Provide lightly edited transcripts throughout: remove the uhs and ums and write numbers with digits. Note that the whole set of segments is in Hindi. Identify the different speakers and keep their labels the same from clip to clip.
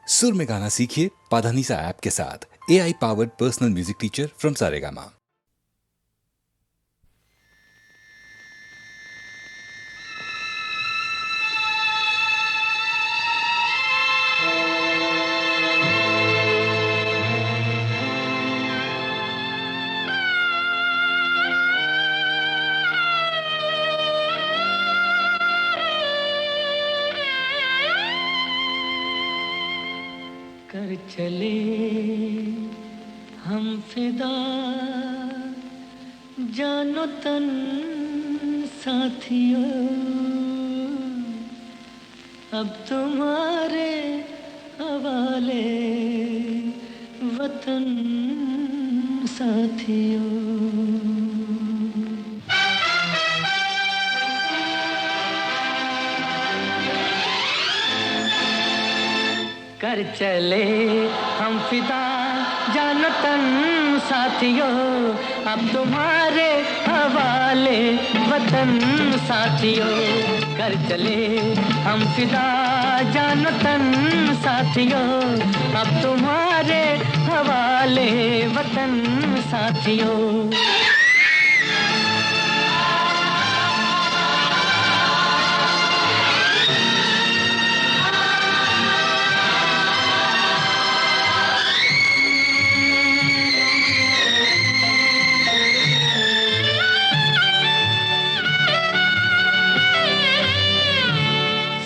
Speaker 1: सुर में गाना सीखिए पाधानीसा ऐप के साथ। AI powered personal music teacher from Saregama.
Speaker 2: कर चले हम फिदा जानो तन साथियों, अब तुम्हारे हवाले वतन साथियों। कर चले हम फिदा जानो तन साथियों, अब तुम्हारे हवाले वतन साथियों। कर चले हम फिदा जानो तन साथियों, अब तुम्हारे हवाले वतन साथियों।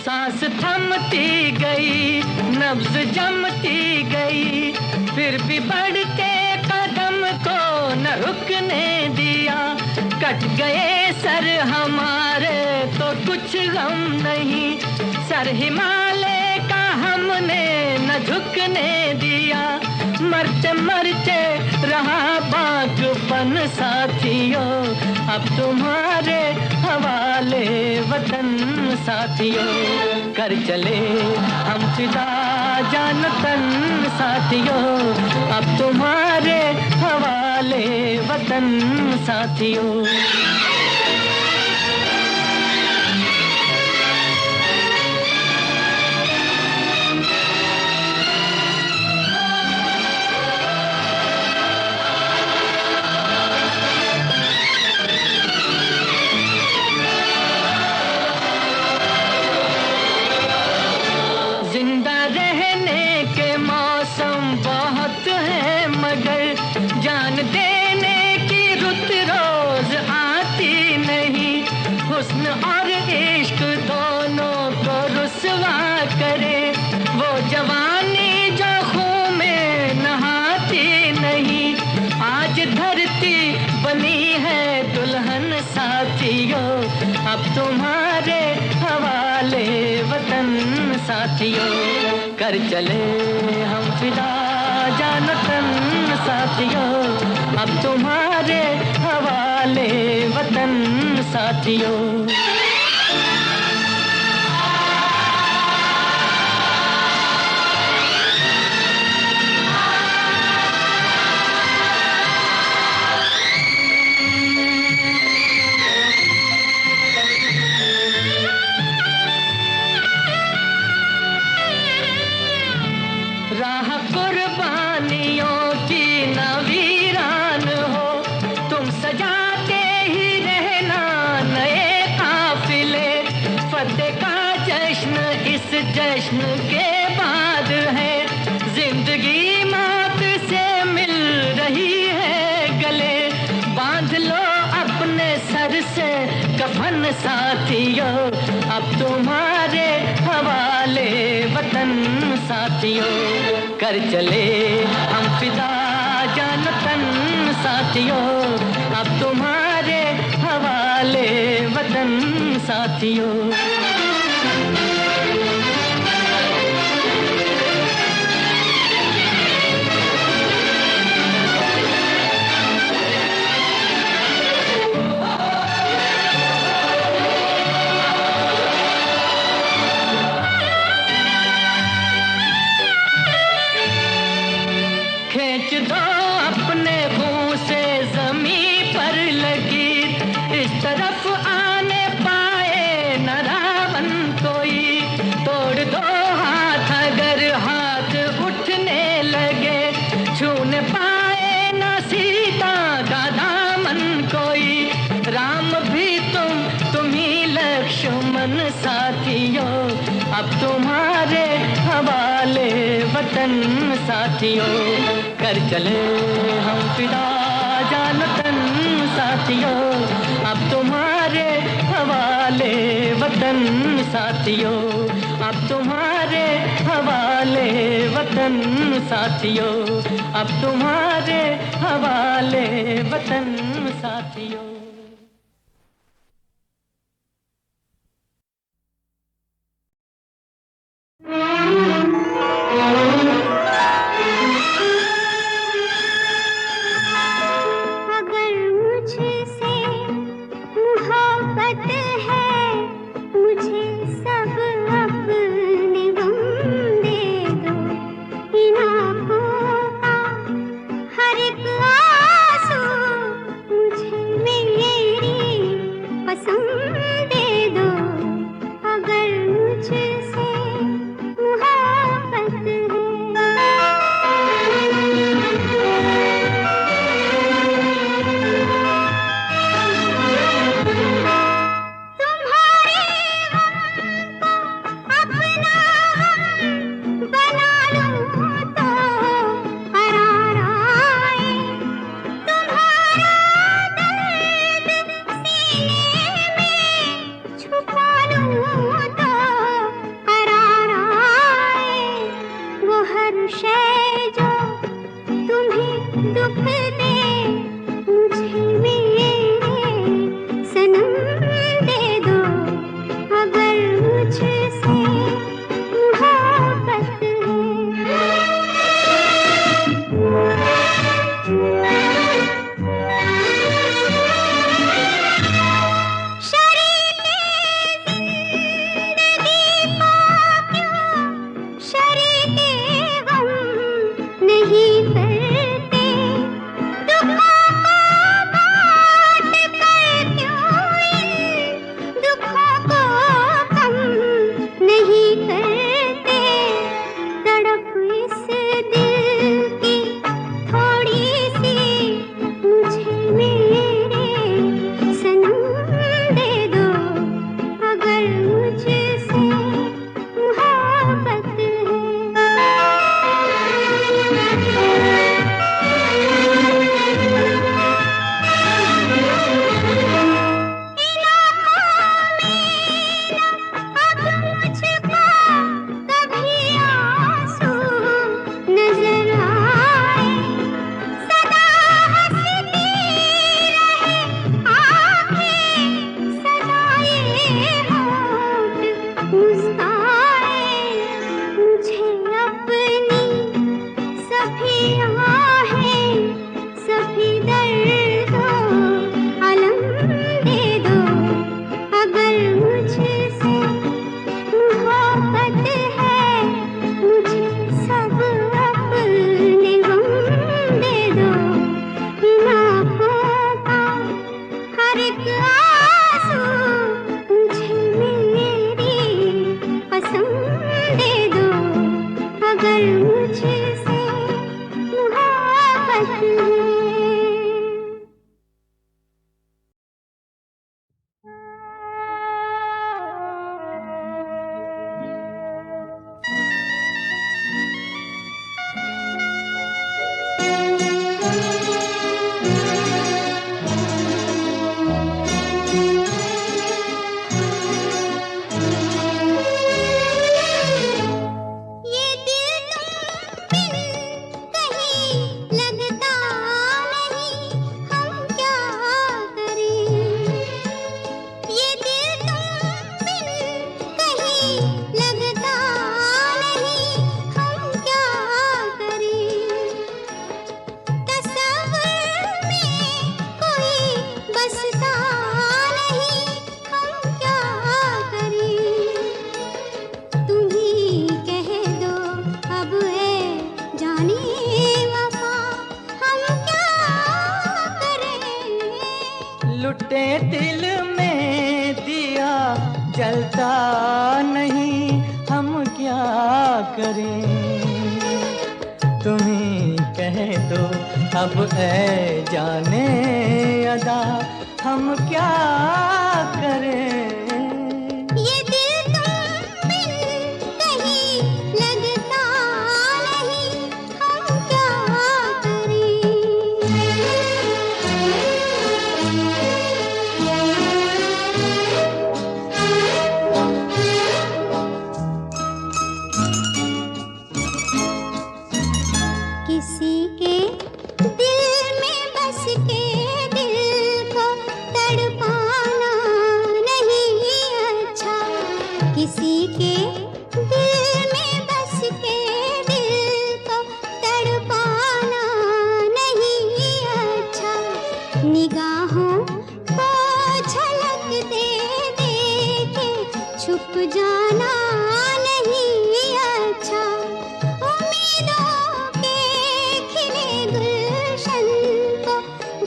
Speaker 2: सांस थमती गई, नब्ज जमती गई, फिर भी बढ़ते कदम को न रुकने दिया। कट गए सर हमारे तो कुछ गम नहीं, सर हिमालय का हमने न झुकने दिया। मरते मरते रहा बागपन साथियों, अब तुम्हारे हवाले वतन साथियों। कर चले हम फिदा जान तन साथियों, अब तुम्हारे हवाले वतन साथियों। जिंदा रहने के मौसम बहुत है, मगर जान देने की रुत रोज आती नहीं। हुस्न और इश्क दोनों को रुसवा करे, वो जवानी जो खून में नहाती नहीं। आज धरती बनी है दुल्हन साथियों, अब तुम्हारे हवाले वतन साथियों। कर चले हम फिदा जान तन साथियों, अब तुम्हारे हवाले वतन साथियों। राह कुर्बानियों की न वीरान हो, तुम सजाते ही रहना नए काफिले। फतेह का जश्न इस जश्न के बाद है, जिंदगी मौत से मिल रही है गले। बांध लो अपने सर से कफन साथियों, अब तुम्हारे हवाले वतन साथियों। कर चले हम फिदा जान तन साथियों, अब तुम्हारे हवाले वतन साथियों। खींच दो अपने मुंह से जमीन पर लगी, इस तरफ आने पाए न रावण कोई। तोड़ दो हाथ अगर हाथ वतन साथियों, कर चले हम फिदा जान तन साथियों, अब तुम्हारे हवाले वतन साथियों, अब तुम्हारे हवाले वतन साथियों, अब तुम्हारे हवाले वतन साथियों।
Speaker 3: अगर मुझसे मोहब्बत है, मुझे सब अपने गम दे दो। इन आँखों का हर एक आंसू मुझे मेरी पसंद दे दो। अगर मुझसे मोहब्बत है। दुख दे मुझे मेरे सनम दे दो। अगर मुझसे मोहब्बत
Speaker 2: लुटे दिल में दिया जलता नहीं, हम क्या करें। तुम्ही कह दो अब ऐ जाने अदा, हम क्या करें।
Speaker 3: ये दिल तुम बिन कहीं लगता नहीं,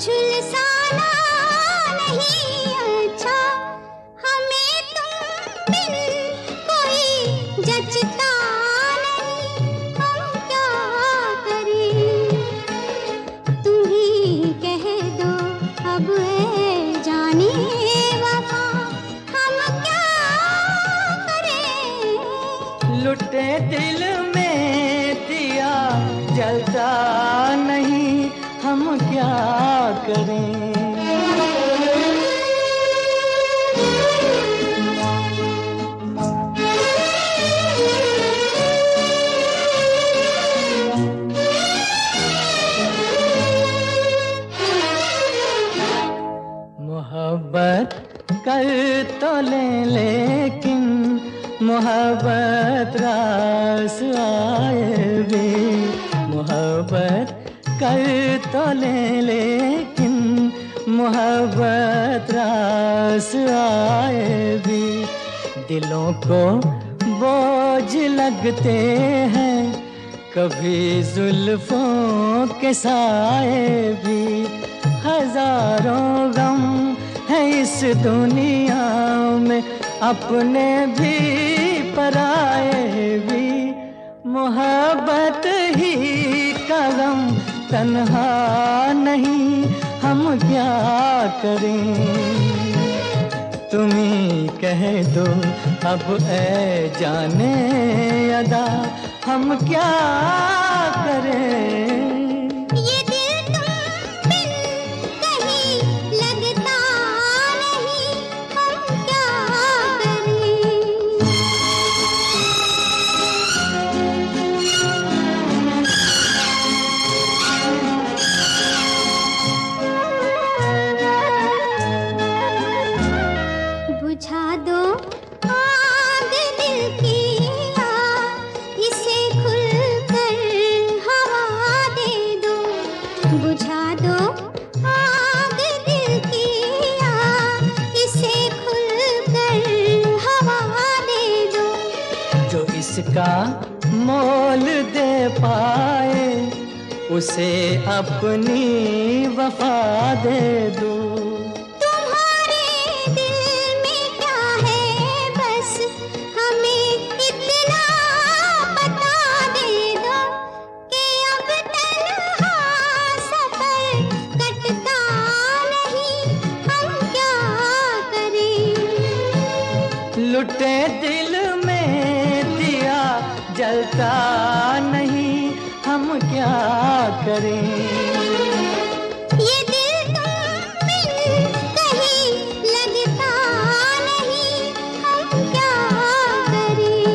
Speaker 3: झुलसाना नहीं अच्छा, हमें तुम बिन कोई जचता नहीं, हम क्या करें? तुम ही कह दो अब ए जाने वफा, हम क्या करें?
Speaker 2: लुटे दिल में दिया जलता नहीं, हम क्या करें? मोहब्बत कर तो ले लेकिन मोहब्बत रास आए भी, मोहब्बत कर तो ले लेकिन मोहब्बत रास आए भी, दिलों को बोझ लगते हैं कभी जुल्फों के साए भी, हजारों गम है इस दुनिया में, अपने भी पराए भी, मोहब्बत ही का गम तन्हा नहीं, हम क्या करें? तुम ही कह दो अब ए जाने अदा, हम क्या करें?
Speaker 3: ये दिल तुम बिन कहीं लगता नहीं, हम क्या करें? बुझा दो आग दिल की, इसे खुलकर हवा दे दो, बुझा दो आग दिल की, इसे खुलकर हवा दे दो।
Speaker 2: जो इसका मोल दे पाए उसे अपनी वफा दे दो।
Speaker 3: तुम्हारे दिल में क्या है बस हमें इतना बता दे दो, कि अब तन्हा सफर कटता नहीं, हम क्या करें?
Speaker 2: लुटे दिल में दिया जलता नहीं, हम क्या करें?
Speaker 3: ये दिल तुम बिन कहीं लगता नहीं, हम क्या करें?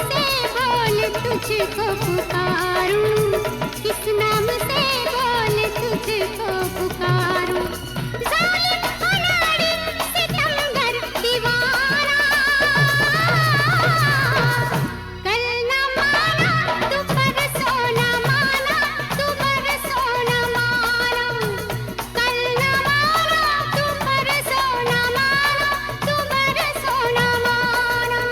Speaker 3: से बोल तुझको पुकारूं, किस नाम से बोल तुझको पुकारूं। जालिम अनाड़ी सितमगर दीवाना, कल न माना तू परसों न माना, तू परसों न माना, कल न माना तू परसों न माना, तू परसों न माना।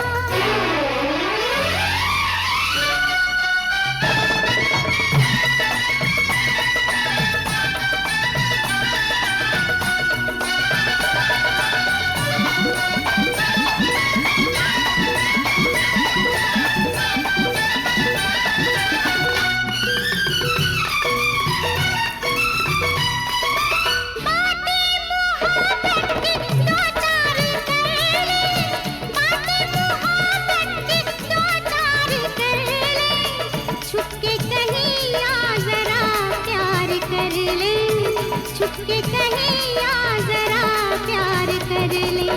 Speaker 3: छुपके कहीं आ जरा प्यार कर ले, छुपके कहीं आ जरा प्यार कर ले।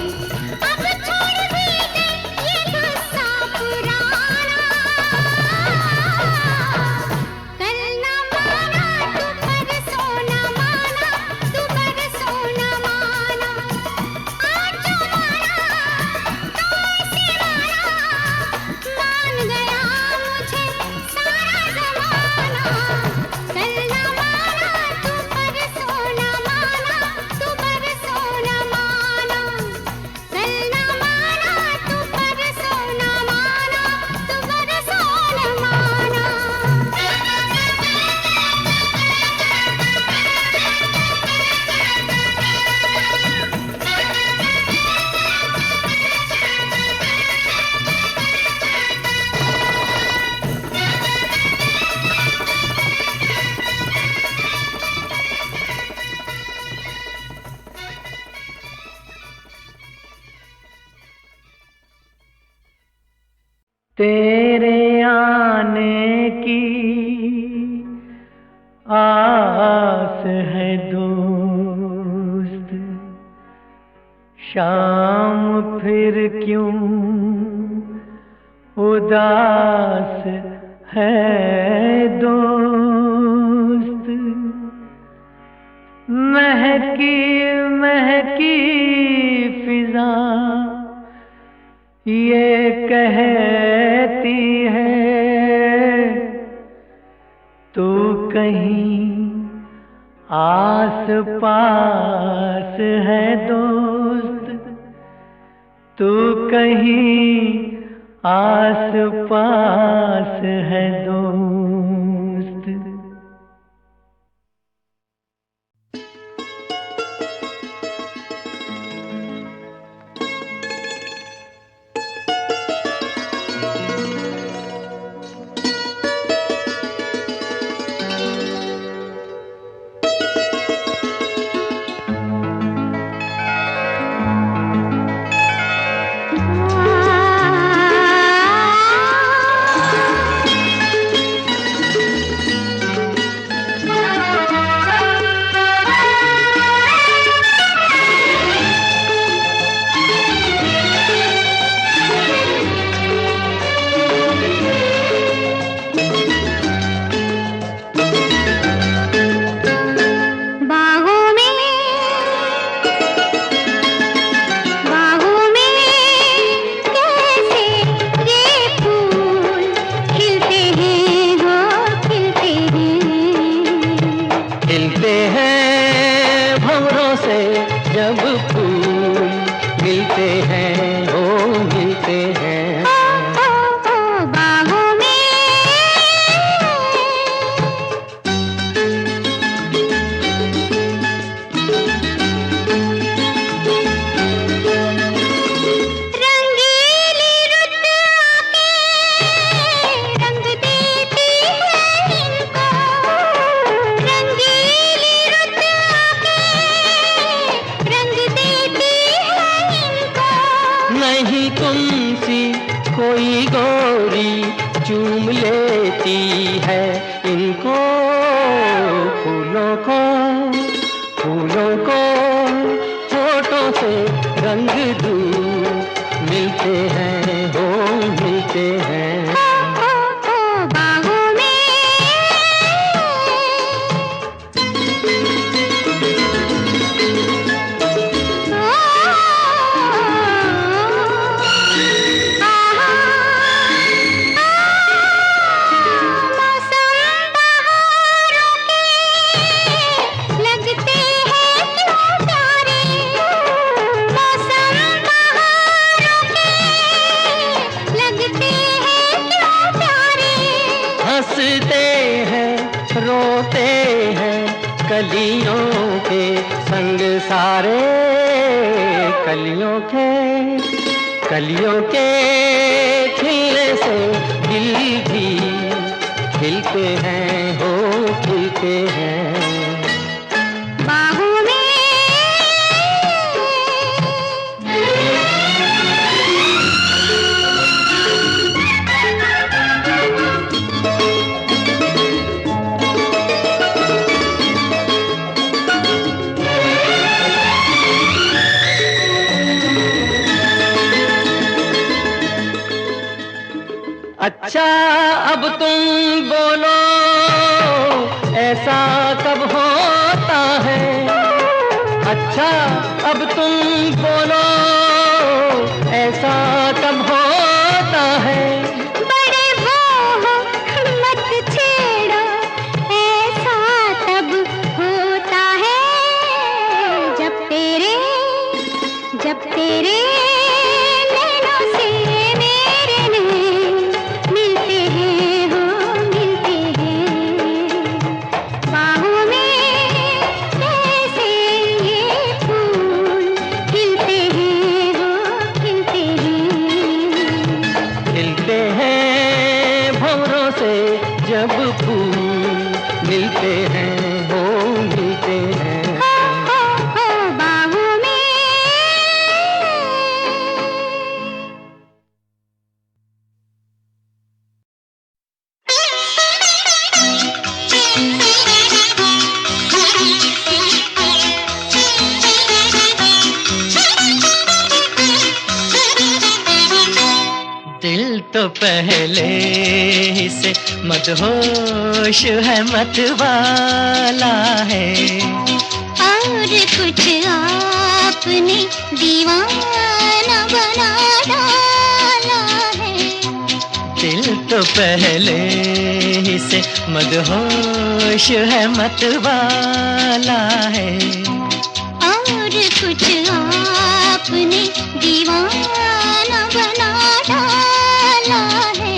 Speaker 3: अब छोड़ भी दे ये गुस्सा पुराना, कल न माना तू परसों न माना, तू परसों न माना। आज जो माना तो ऐसे माना, मान गया मुझे सारा ज़माना। कल न माना तू परसों न माना, तू परसों न माना, कल न माना तू परसों न माना, तू परसों न माना।
Speaker 2: तेरे आने की आस है दोस्त, शाम फिर क्यों उदास है दोस्त। महकी महकी फिजा ये कहती है तू कहीं आस पास है दोस्त, तू कहीं आस पास है दोस्त। जब फूल मिलते हैं, हो मिलते हैं।
Speaker 3: बाहों में रंगीली रुत आके रंग देती है इनको, रंगीली रुत आके रंग देती है इनको।
Speaker 2: नहीं तुमसी कोई गोरी चूम लेती है इनको। फूलों को होठों से रंग दूँ मिलते हैं, हो मिलते हैं। हंसते हैं रोते हैं कलियों के संग सारे, कलियों के खिलने से दिल भी खिलते हैं, हो खिलते हैं।
Speaker 3: बाहों में
Speaker 2: अच्छा अब तुम बोलो ऐसा कब होता है, अच्छा अब तुम बोलो ऐसा कब होता है।
Speaker 3: बड़े वो मत छेड़ो, ऐसा तब होता है जब तेरे नैनों से मेरे नैन मिलते हैं, हो मिलते हैं। बाहों में कैसे ये फूल खिलते हैं, हो खिलते हैं।
Speaker 2: खिलते हैं भंवरों से जब फूल मिलते हैं, हो मिलते हैं।
Speaker 3: हो बाहों में।
Speaker 2: दिल तो पहले ही से मदहोश है, मतवाला है।
Speaker 3: और कुछ आपने दीवाना बना डाला है।
Speaker 2: दिल तो पहले ही से मदहोश है, मतवाला है।
Speaker 3: और कुछ आपने दीवाना बना डाला है।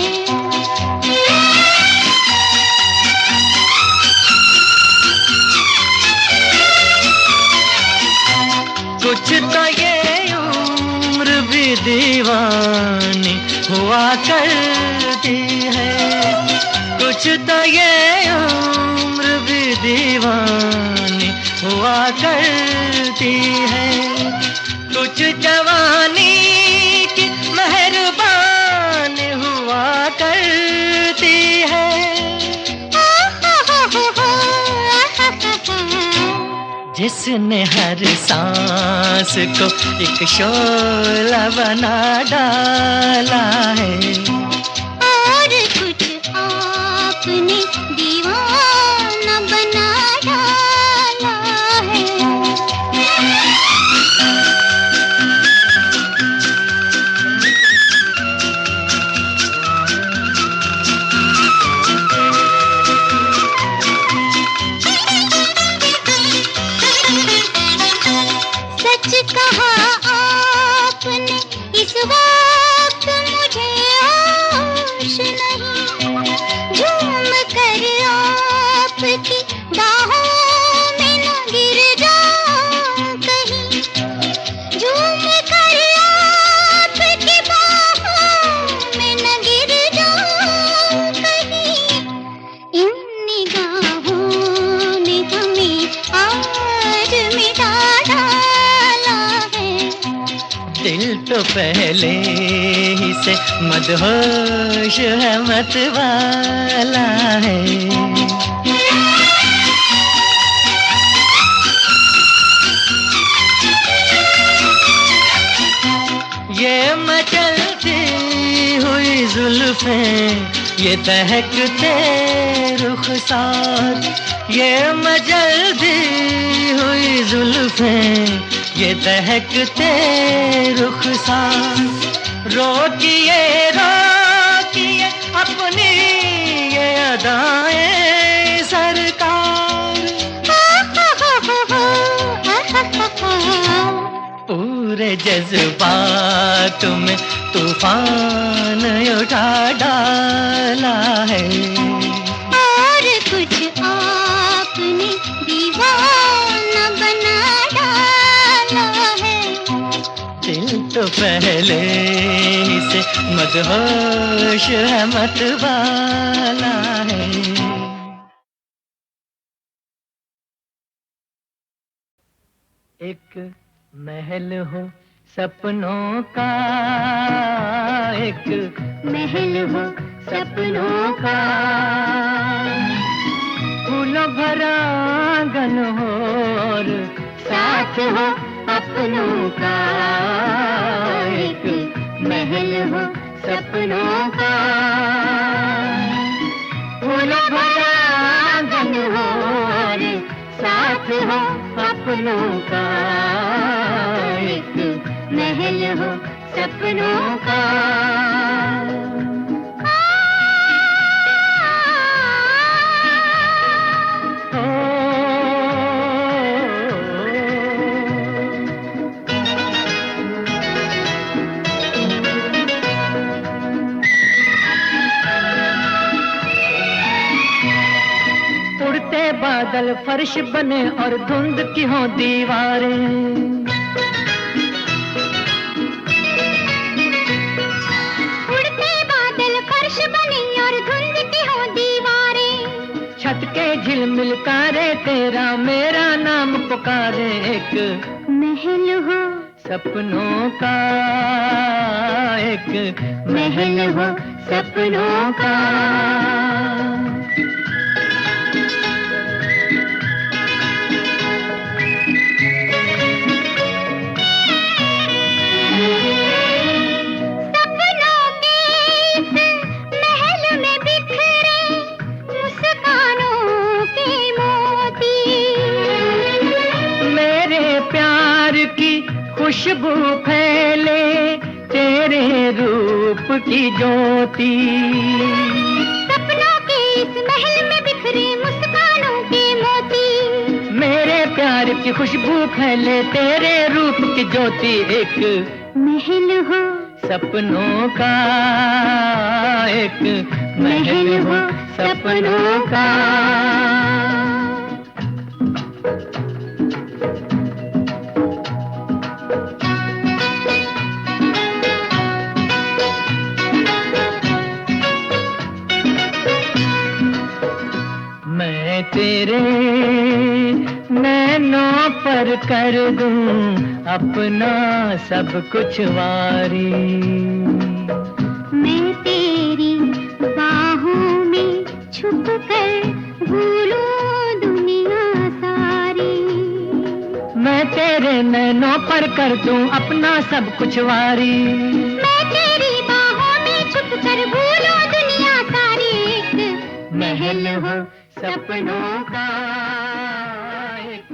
Speaker 2: कुछ तो ये उम्र भी दीवानी हुआ करती है, कुछ तो ये उम्र भी दीवानी हुआ करती है। कुछ जवानी की मेहरबान हुआ करती है। जिसने हर सांस को एक शोला बना डाला है।
Speaker 3: और कुछ आपने दीवाना बना डाला है। सच कहा आपने इस वक्त मुझे होश नहीं। झूम कर आपकी बाहों में न गिर जाऊं कहीं। झूम कर आपकी बाहों में न गिर जाऊं कहीं। इन निगाहों ने हमें आज मिटा डाला है।
Speaker 2: दिल तो पहले ही से मदहोश है, मतवाला है। ये मचलती हुई जुल्फें, ये दहकते रुखसार, ये मचलती हुई जुल्फें, ये दहकते रुखसार। रोकिए रोकिए अपनी ये अदाएं सरकार। पूरे जज्बात में तूफान उठा डाला है। मदहोश है मतवाला है। एक महल हो सपनों का, एक
Speaker 3: महल हो सपनों का,
Speaker 2: फूलों भरा आंगन हो और
Speaker 3: साथ हो अपनों का। एक महल हो सपनों का,
Speaker 2: फूलों भरा
Speaker 3: आंगन हो और साथ हो अपनों का। एक महल हो सपनों का।
Speaker 2: उड़ते बादल फर्श बने और धुंध की हो दीवारें,
Speaker 3: उड़ते बादल फर्श बने और धुंध की हो दीवारें।
Speaker 2: छत के झिलमिल कारे तेरा मेरा नाम पुकारे। एक
Speaker 3: महल हो
Speaker 2: सपनों का, एक
Speaker 3: महल हो सपनों का। सपनों के इस महल में बिखरे मुस्कानों के मोती।
Speaker 2: मेरे प्यार की खुशबू फैले तेरे रूप की ज्योति।
Speaker 3: सपनों के इस महल में बिखरे मुस्कानों के मोती।
Speaker 2: मेरे प्यार की खुशबू फैले तेरे रूप की ज्योति। एक
Speaker 3: महल हो
Speaker 2: सपनों का, एक महल हो सपनों का। मैं तेरे नैनों पर कर दूं अपना सब कुछ वारी।
Speaker 3: मैं तेरी बाहों में छुप कर भूलूं दुनिया सारी।
Speaker 2: मैं तेरे नैनों पर कर दूं अपना सब कुछ वारी।
Speaker 3: मैं तेरी बाहों में छुप कर भूलूं दुनिया सारी। एक
Speaker 2: महल हो सपनों का,
Speaker 3: एक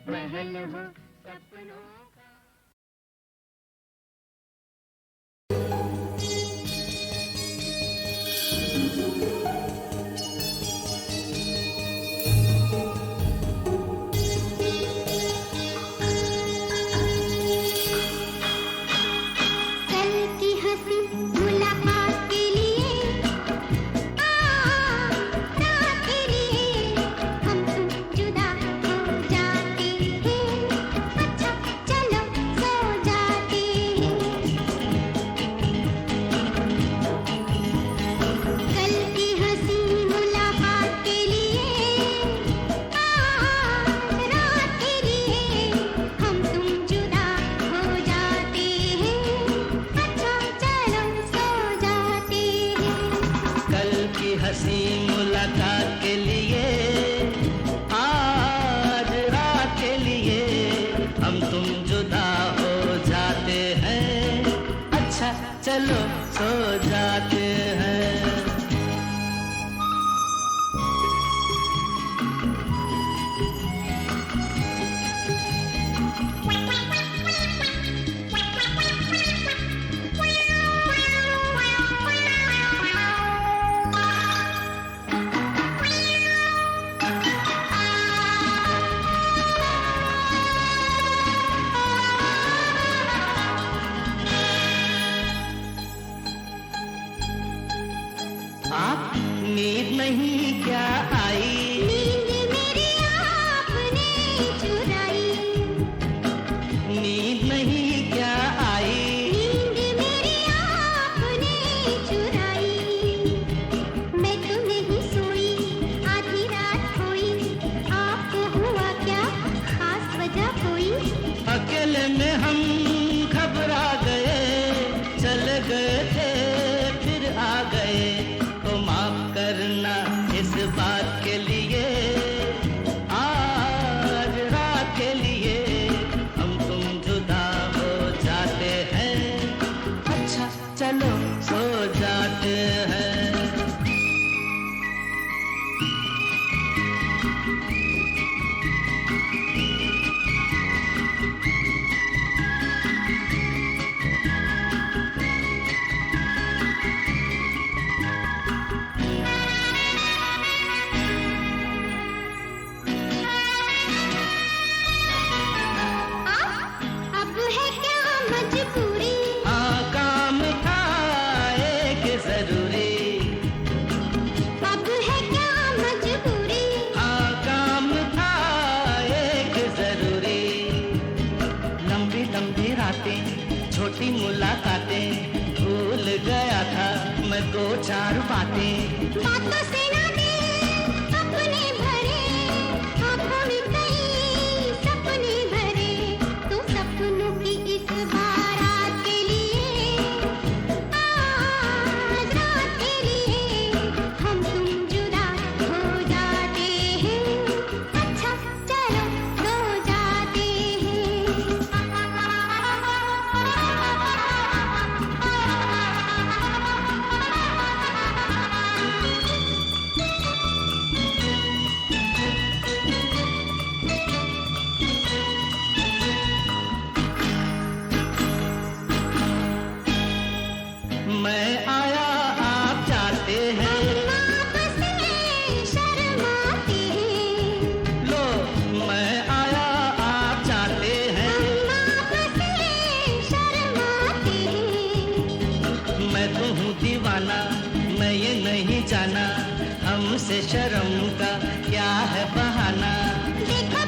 Speaker 3: महल हो सपनों का। कल की हंसी मुलाकात के लिए, रात के लिए हम तुम जुदा हो जाते हैं। अच्छा चलो सो जाते हैं। कल की हंसी मुलाकात के लिए, रात के लिए हम तुम जुदा हो जाते हैं। अच्छा चलो सो जाते हैं।
Speaker 2: कल की हंसी मुलाकात के लिए, आज रात के लिए हम तुम जुदा हो जाते हैं। अच्छा चलो सो जाते हैं। आप नींद नहीं क्या आई?
Speaker 3: नींद मेरी आपने चुराई।
Speaker 2: नींद नहीं क्या आई?
Speaker 3: नींद मेरी आपने
Speaker 2: छोटी मुलाकातें, भूल गया था मैं दो चार बातें।
Speaker 3: बातों से ना दिल अपने भरे, आँखों में कई सपने भरे, तू सपनों की इस बारात के लिए, आज रात के लिए हम तुम जुदा हो जाते हैं। अच्छा चलो सो जाते
Speaker 2: मैं आया आप जाते हैं,
Speaker 3: वापस में शर्माते हैं,
Speaker 2: लो मैं आया आप जाते हैं।
Speaker 3: वापस में शर्माते हैं।
Speaker 2: मैं तो हूँ दीवाना, मैं ये नहीं जाना, हमसे शर्म का क्या है बहाना।
Speaker 3: देखो